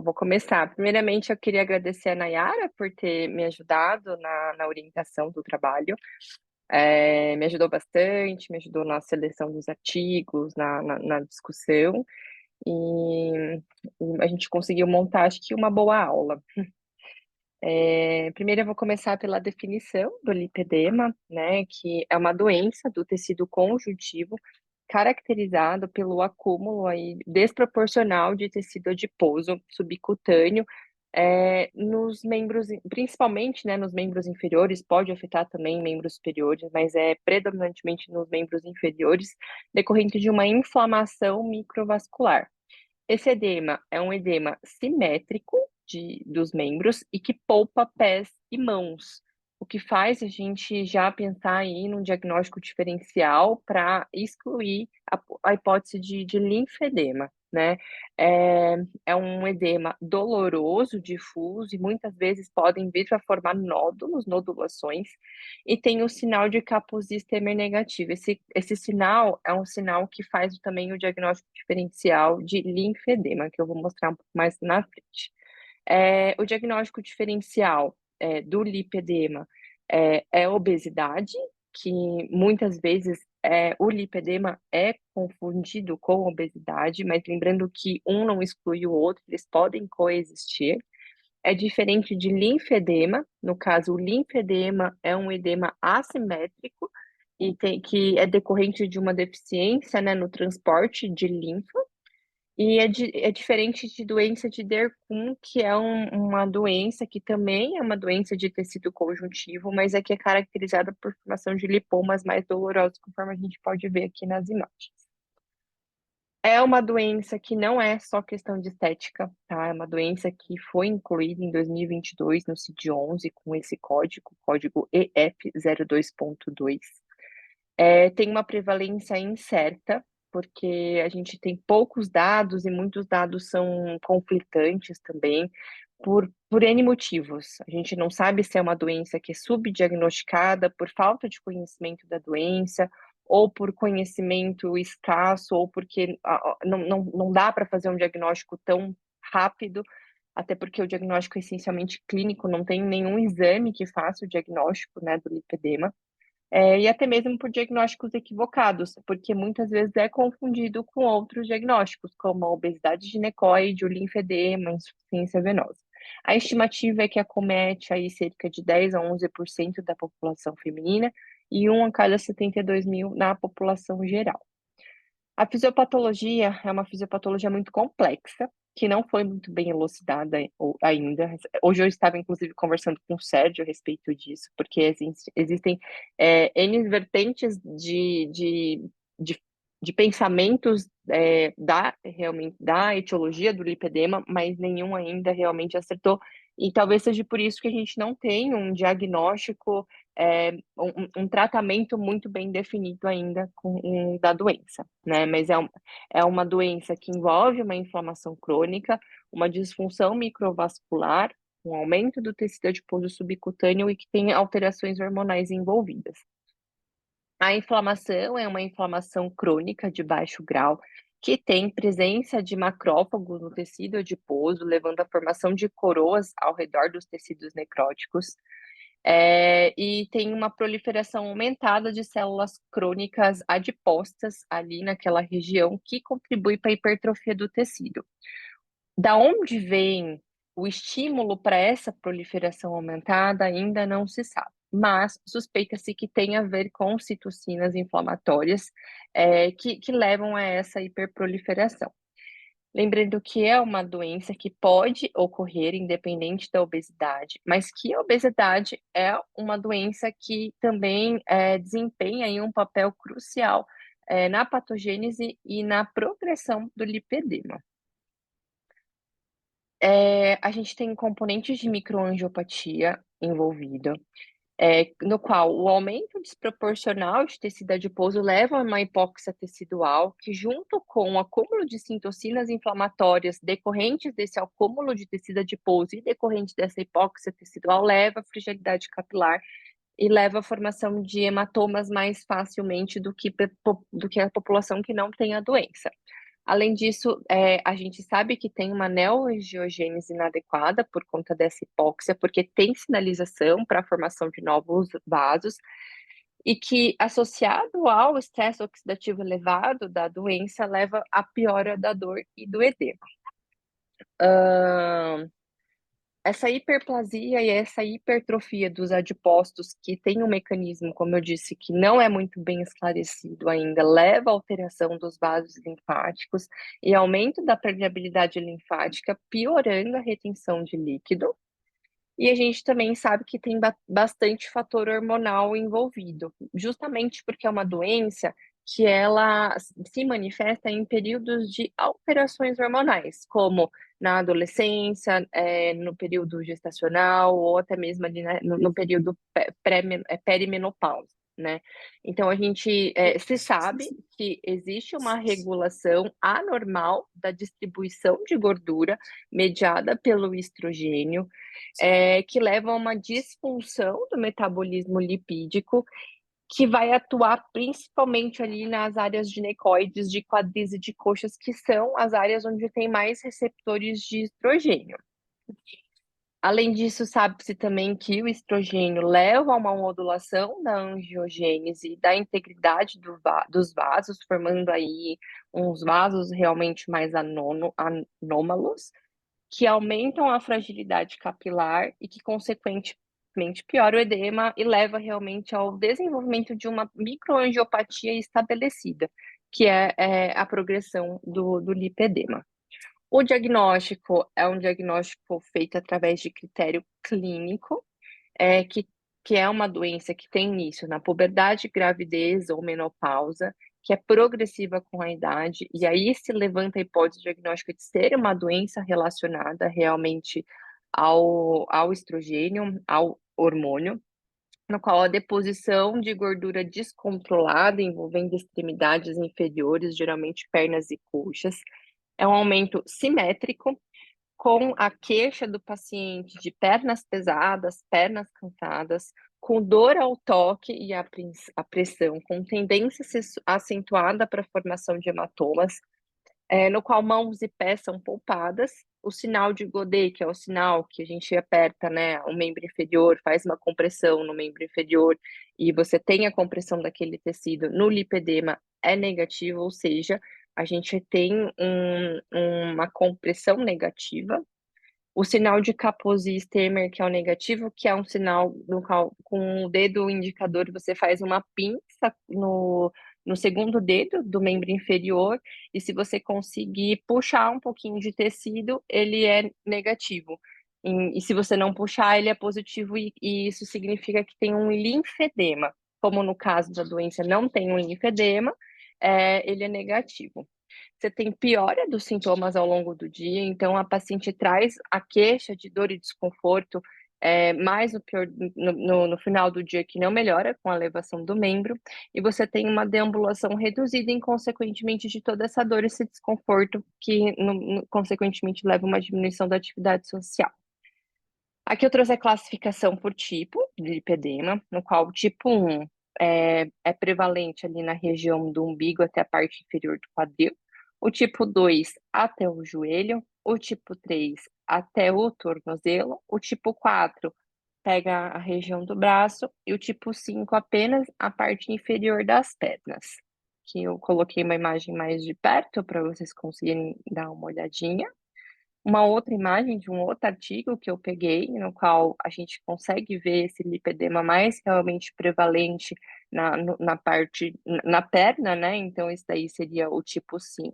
Vou começar. Primeiramente, eu queria agradecer a Nayara por ter me ajudado na orientação do trabalho. Me ajudou bastante, me ajudou na seleção dos artigos, na discussão, e a gente conseguiu montar, acho que, uma boa aula. Primeiro, eu vou começar pela definição do lipedema, né, que é uma doença do tecido conjuntivo caracterizado pelo acúmulo aí desproporcional de tecido adiposo subcutâneo nos membros, principalmente, né, nos membros inferiores, pode afetar também membros superiores, mas é predominantemente nos membros inferiores, decorrente de uma inflamação microvascular. Esse edema é um edema simétrico dos membros e que poupa pés e mãos, o que faz a gente já pensar aí num diagnóstico diferencial para excluir a hipótese de linfedema, né? É um edema doloroso, difuso, e muitas vezes podem vir a formar nódulos, nodulações, e tem o sinal de Kaposi Stemer negativo. Esse sinal é um sinal que faz também o diagnóstico diferencial de linfedema, que eu vou mostrar um pouco mais na frente. O diagnóstico diferencial do lipedema é obesidade, que muitas vezes o lipedema é confundido com obesidade, mas lembrando que um não exclui o outro, eles podem coexistir. É diferente de linfedema, no caso, o linfedema é um edema assimétrico e que é decorrente de uma deficiência, né, no transporte de linfa, e é diferente de doença de Derkum, que é uma doença que também é uma doença de tecido conjuntivo, mas é que é caracterizada por formação de lipomas mais dolorosos, conforme a gente pode ver aqui nas imagens. É uma doença que não é só questão de estética, tá? É uma doença que foi incluída em 2022 no CID-11 com esse código EF02.2. Tem uma prevalência incerta, porque a gente tem poucos dados e muitos dados são conflitantes também, por N motivos. A gente não sabe se é uma doença que é subdiagnosticada por falta de conhecimento da doença, ou por conhecimento escasso, ou porque não dá para fazer um diagnóstico tão rápido, até porque o diagnóstico é essencialmente clínico, não tem nenhum exame que faça o diagnóstico, né, do lipedema. E até mesmo por diagnósticos equivocados, porque muitas vezes é confundido com outros diagnósticos, como a obesidade ginecoide, o linfedema, a insuficiência venosa. A estimativa é que acomete aí cerca de 10 a 11% da população feminina e 1 a cada 72 mil na população geral. A fisiopatologia é uma fisiopatologia muito complexa, que não foi muito bem elucidada ainda. Hoje eu estava, inclusive, conversando com o Sérgio a respeito disso, porque existem N vertentes de, de pensamentos realmente da etiologia do lipedema, mas nenhum ainda realmente acertou. E talvez seja por isso que a gente não tem um diagnóstico, um tratamento muito bem definido ainda da doença, né? Mas é uma doença que envolve uma inflamação crônica, uma disfunção microvascular, um aumento do tecido adiposo subcutâneo e que tem alterações hormonais envolvidas. A inflamação é uma inflamação crônica de baixo grau, que tem presença de macrófagos no tecido adiposo, levando à formação de coroas ao redor dos tecidos necróticos. E tem uma proliferação aumentada de células crônicas adipostas ali naquela região, que contribui para a hipertrofia do tecido. Da onde vem o estímulo para essa proliferação aumentada ainda não se sabe, mas suspeita-se que tem a ver com citocinas inflamatórias que levam a essa hiperproliferação. Lembrando que é uma doença que pode ocorrer independente da obesidade, mas que a obesidade é uma doença que também desempenha aí um papel crucial na patogênese e na progressão do lipedema. A gente tem componentes de microangiopatia envolvido, no qual o aumento desproporcional de tecido adiposo leva a uma hipóxia tecidual, que junto com o acúmulo de citocinas inflamatórias decorrentes desse acúmulo de tecido adiposo e decorrente dessa hipóxia tecidual, leva à fragilidade capilar e leva à formação de hematomas mais facilmente do que a população que não tem a doença. Além disso, a gente sabe que tem uma neoangiogênese inadequada por conta dessa hipóxia, porque tem sinalização para a formação de novos vasos, e que, associado ao estresse oxidativo elevado da doença, leva à piora da dor e do edema. Essa hiperplasia e essa hipertrofia dos adipócitos, que tem um mecanismo, como eu disse, que não é muito bem esclarecido ainda, leva à alteração dos vasos linfáticos e aumento da permeabilidade linfática, piorando a retenção de líquido. E a gente também sabe que tem bastante fator hormonal envolvido, justamente porque é uma doença que ela se manifesta em períodos de alterações hormonais, como na adolescência, no período gestacional, ou até mesmo ali, né, no período perimenopausa, né? Então, a gente se sabe que existe uma regulação anormal da distribuição de gordura mediada pelo estrogênio, que leva a uma disfunção do metabolismo lipídico, que vai atuar principalmente ali nas áreas ginecoides de quadris e de coxas, que são as áreas onde tem mais receptores de estrogênio. Além disso, sabe-se também que o estrogênio leva a uma modulação da angiogênese e da integridade dos vasos, formando aí uns vasos realmente mais anômalos, que aumentam a fragilidade capilar e que, consequentemente, piora o edema e leva realmente ao desenvolvimento de uma microangiopatia estabelecida, que é a progressão do lipedema. O diagnóstico é um diagnóstico feito através de critério clínico, que é uma doença que tem início na puberdade, gravidez ou menopausa, que é progressiva com a idade, e aí se levanta a hipótese diagnóstica de ser uma doença relacionada realmente ao estrogênio, ao hormônio, no qual a deposição de gordura descontrolada, envolvendo extremidades inferiores, geralmente pernas e coxas, é um aumento simétrico, com a queixa do paciente de pernas pesadas, pernas cansadas, com dor ao toque e à pressão, com tendência acentuada para a formação de hematomas, no qual mãos e pés são poupadas. O sinal de Godet, que é o sinal que a gente aperta, né, o membro inferior, faz uma compressão no membro inferior e você tem a compressão daquele tecido no lipedema, é negativo, ou seja, a gente tem uma compressão negativa. O sinal de Kaposi e Stemmer, que é o negativo, que é um sinal no qual, com o dedo indicador, você faz uma pinça no segundo dedo do membro inferior, e se você conseguir puxar um pouquinho de tecido, ele é negativo. E se você não puxar, ele é positivo, e isso significa que tem um linfedema. Como no caso da doença não tem um linfedema, ele é negativo. Você tem piora dos sintomas ao longo do dia, então a paciente traz a queixa de dor e desconforto, mais no final do dia, que não melhora com a elevação do membro, e você tem uma deambulação reduzida, e consequentemente de toda essa dor, esse desconforto, que consequentemente leva a uma diminuição da atividade social. Aqui eu trouxe a classificação por tipo de lipedema, no qual o tipo 1 é prevalente ali na região do umbigo até a parte inferior do quadril, o tipo 2 até o joelho, o tipo 3 até o tornozelo, o tipo 4 pega a região do braço e o tipo 5 apenas a parte inferior das pernas. Que eu coloquei uma imagem mais de perto para vocês conseguirem dar uma olhadinha. Uma outra imagem de um outro artigo que eu peguei, no qual a gente consegue ver esse lipedema mais realmente prevalente na parte, na perna, né? Então, esse daí seria o tipo 5.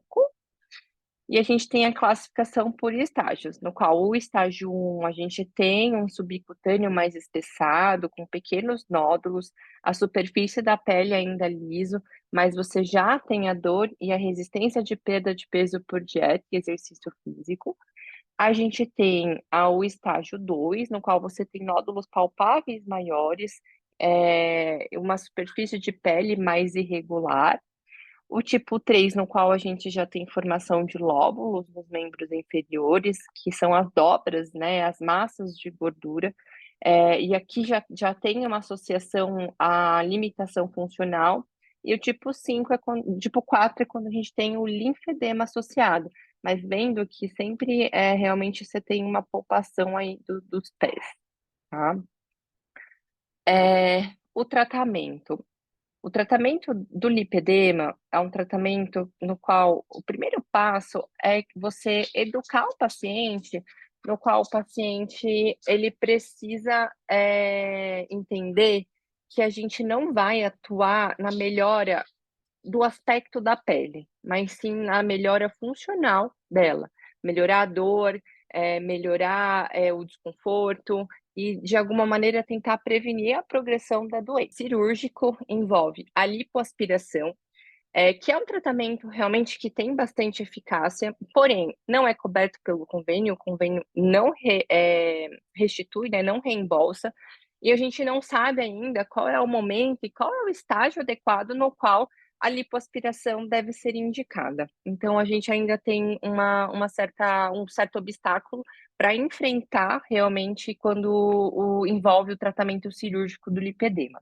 E a gente tem a classificação por estágios, no qual o estágio 1 a gente tem um subcutâneo mais espessado, com pequenos nódulos, a superfície da pele ainda liso, mas você já tem a dor e a resistência de perda de peso por dieta e exercício físico. A gente tem o estágio 2, no qual você tem nódulos palpáveis maiores, uma superfície de pele mais irregular. O tipo 3, no qual a gente já tem formação de lóbulos nos membros inferiores, que são as dobras, né, as massas de gordura. E aqui já tem uma associação à limitação funcional e o tipo 5 é quando, tipo 4 é quando a gente tem o linfedema associado, mas vendo que sempre realmente você tem uma palpação aí dos pés, tá? O tratamento. O tratamento do lipedema é um tratamento no qual o primeiro passo é você educar o paciente, no qual o paciente ele precisa entender que a gente não vai atuar na melhora do aspecto da pele, mas sim na melhora funcional dela, melhorar a dor, melhorar o desconforto e de alguma maneira tentar prevenir a progressão da doença. Cirúrgico envolve a lipoaspiração, que é um tratamento realmente que tem bastante eficácia, porém não é coberto pelo convênio, o convênio não restitui, né, não reembolsa, e a gente não sabe ainda qual é o momento e qual é o estágio adequado no qual a lipoaspiração deve ser indicada. Então a gente ainda tem um certo obstáculo para enfrentar realmente quando envolve o tratamento cirúrgico do lipedema.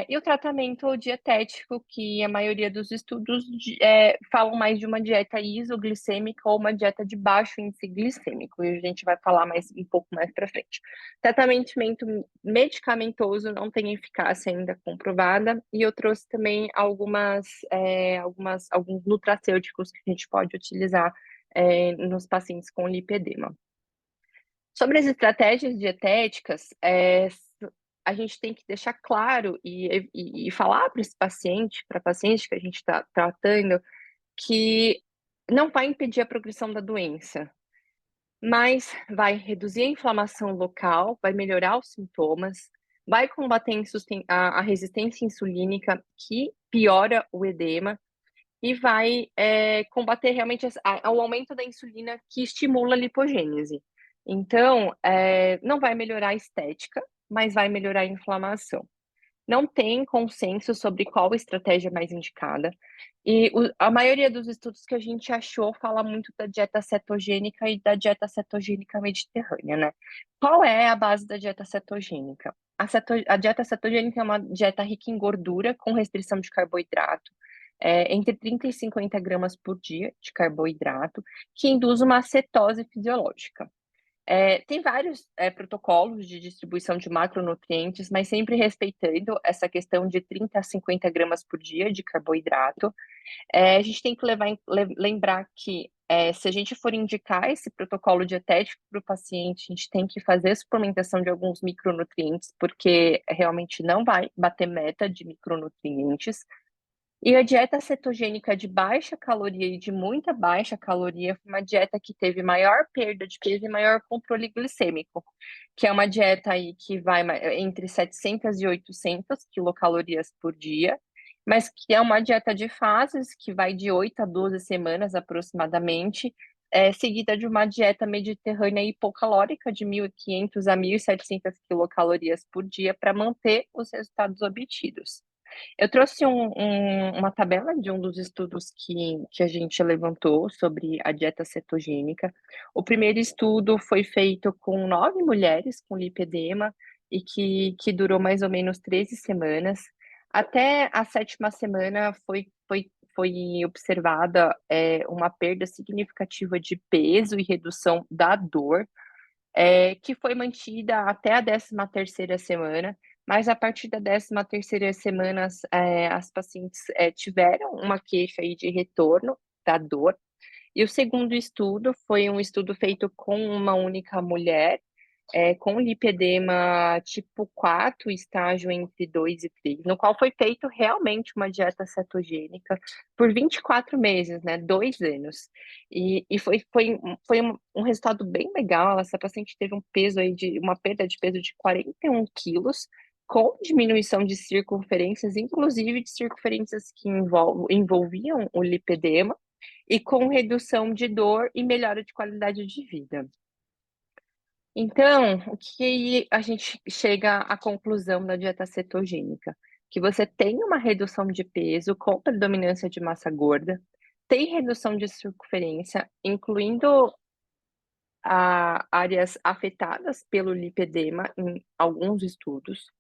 E o tratamento dietético, que a maioria dos estudos falam mais de uma dieta isoglicêmica ou uma dieta de baixo índice glicêmico, e a gente vai falar um pouco mais para frente. Tratamento medicamentoso não tem eficácia ainda comprovada, e eu trouxe também alguns nutracêuticos que a gente pode utilizar nos pacientes com lipedema. Sobre as estratégias dietéticas, a gente tem que deixar claro e falar para esse paciente, para a paciente que a gente está tratando, que não vai impedir a progressão da doença, mas vai reduzir a inflamação local, vai melhorar os sintomas, vai combater a resistência insulínica, que piora o edema, e vai combater realmente o aumento da insulina que estimula a lipogênese. Então, não vai melhorar a estética, mas vai melhorar a inflamação. Não tem consenso sobre qual estratégia é mais indicada. E a maioria dos estudos que a gente achou fala muito da dieta cetogênica e da dieta cetogênica mediterrânea, né? Qual é a base da dieta cetogênica? A dieta cetogênica é uma dieta rica em gordura, com restrição de carboidrato, entre 30 e 50 gramas por dia de carboidrato, que induz uma cetose fisiológica. Tem vários protocolos de distribuição de macronutrientes, mas sempre respeitando essa questão de 30 a 50 gramas por dia de carboidrato. A gente tem que lembrar que se a gente for indicar esse protocolo dietético para o paciente, a gente tem que fazer suplementação de alguns micronutrientes, porque realmente não vai bater meta de micronutrientes. E a dieta cetogênica de baixa caloria e de muita baixa caloria foi uma dieta que teve maior perda de peso e maior controle glicêmico, que é uma dieta aí que vai entre 700 e 800 quilocalorias por dia, mas que é uma dieta de fases que vai de 8 a 12 semanas aproximadamente, seguida de uma dieta mediterrânea hipocalórica de 1.500 a 1.700 quilocalorias por dia para manter os resultados obtidos. Eu trouxe uma tabela de um dos estudos que a gente levantou sobre a dieta cetogênica. O primeiro estudo foi feito com 9 mulheres com lipedema e que durou mais ou menos 13 semanas. Até a sétima semana foi observada uma perda significativa de peso e redução da dor, que foi mantida até a 13ª semana, mas a partir da 13ª semana, as pacientes tiveram uma queixa aí de retorno da dor, e o segundo estudo foi um estudo feito com uma única mulher, com lipedema tipo 4, estágio entre 2 e 3, no qual foi feito realmente uma dieta cetogênica por 24 meses, né, 2 anos. E foi um resultado bem legal. Essa paciente teve uma perda de peso de 41 quilos, com diminuição de circunferências, inclusive de circunferências que envolviam o lipedema, e com redução de dor e melhora de qualidade de vida. Então, o que a gente chega à conclusão da dieta cetogênica? Que você tem uma redução de peso com predominância de massa gorda, tem redução de circunferência, incluindo áreas afetadas pelo lipedema em alguns estudos,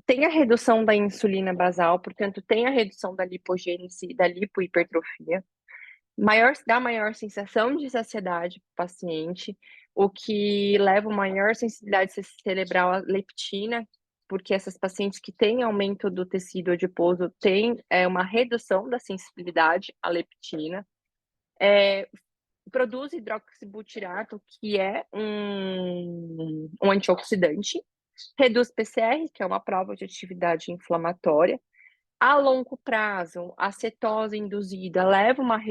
Tem a redução da insulina basal, portanto, tem a redução da lipogênese e da lipohipertrofia. Dá maior sensação de saciedade para o paciente, o que leva a maior sensibilidade cerebral à leptina, porque essas pacientes que têm aumento do tecido adiposo têm uma redução da sensibilidade à leptina. Produz hidroxibutirato, que é um antioxidante, reduz PCR, que é uma prova de atividade inflamatória. A longo prazo, a cetose induzida leva uma